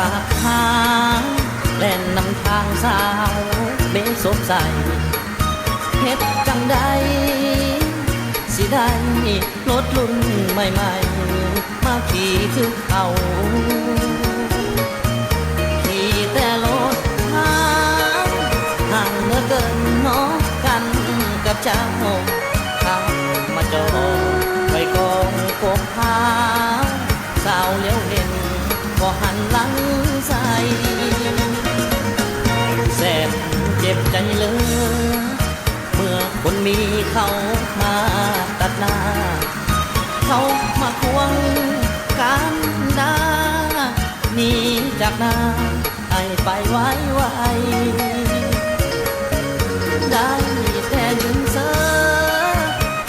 ากหาแล่นนำทางสาวเบสบใสเฮ็ดจังใดสิได้รถรุ่นใหม่ๆมาขี่คือเขาขี่แต่รถห่างเหลือเกินเนาะกันกับเจ้าขับมาจอไปกองกบพาสาวเลี้ยวเห็นก็หันหลังใส่แสบเจ็บใจเลยเมื่อคนมีเขามาตัดหน้าเขามาควงกันดาหนีจากหน้าไอไปไว้ได้แต่ยืนเซ่อ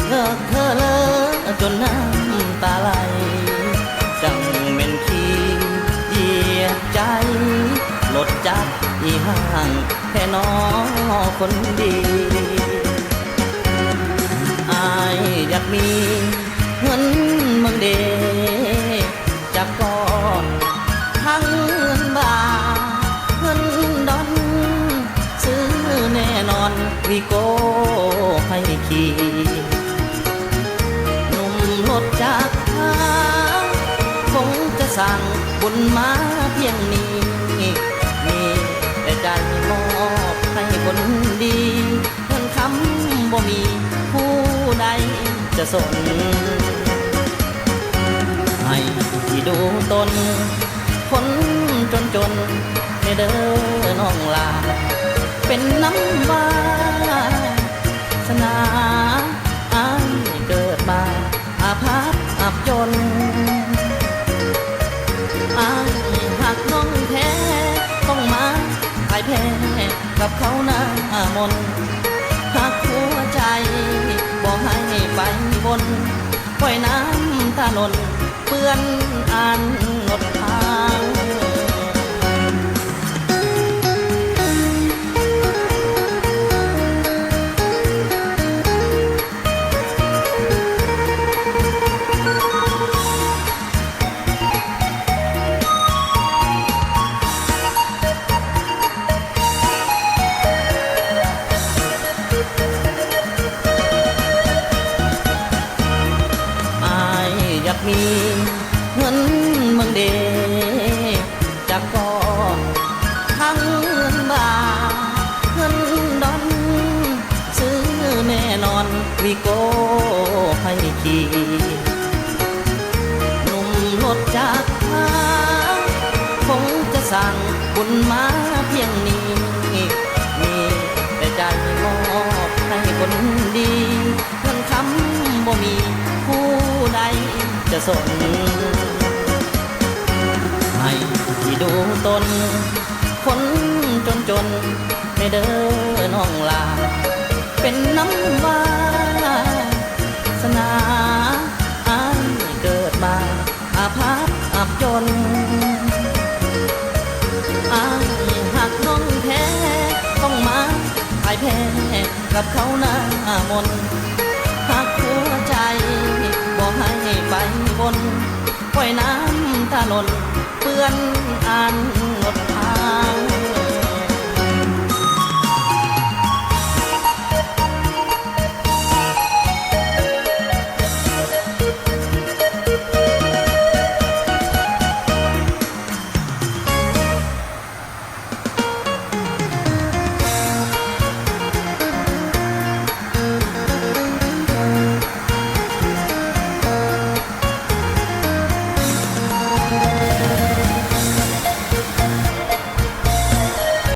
เลิกเธอเลยจนน้ำตาไหลจังเม็นขี้เหยียดใจรถจักรอีห่างแค่น้องคนดีอายอยากมีเงินเมืองเดจากก่อนทั้งเงินบาทเงินดอนซื้อแน่นอนวีโก้ให้ขี่หนุ่มรถจักรคงจะสั่งบุญมาเพียงนี้มีแต่ใจมอบให้คนดีเงินคำบ่มีผู้ใดจะสนให้ที่ดูตนคนจนให้เด้อน้องลาเป็นน้ำวาสนาอายเกิดมาอาภัพอับจนอายหักน้องแท้ต้องมาพ่ายแพ้กับเขาหน้ามนหักหัวใจบอกให้ไปบนปล่อยน้ำตาหล่นเปื้อนอ่านหนดทางอยากมีเงินเมืองเดจากก่อนทั้งเงินบาทเงินดอนซื้อแน่นอนวีโก้ให้ขี่หนุ่มรถจักรคงจะสั่งบุญมาเพียงนี้มีแต่ใจมอบให้คนดีเงินคำบ่มีผู้ใดจะสนให้ที่ดูตนคนจนให้เด้อน้องลาเป็นน้ำวาสนาอายเกิดมาอาภัพอับจนอายหักน้องแท้ต้องมาพ่ายแพ้กับเขาหน้ามนหักหัวใจบอกให้ไปบนปล่อยน้ำตาหล่นเปื้อนอ่าน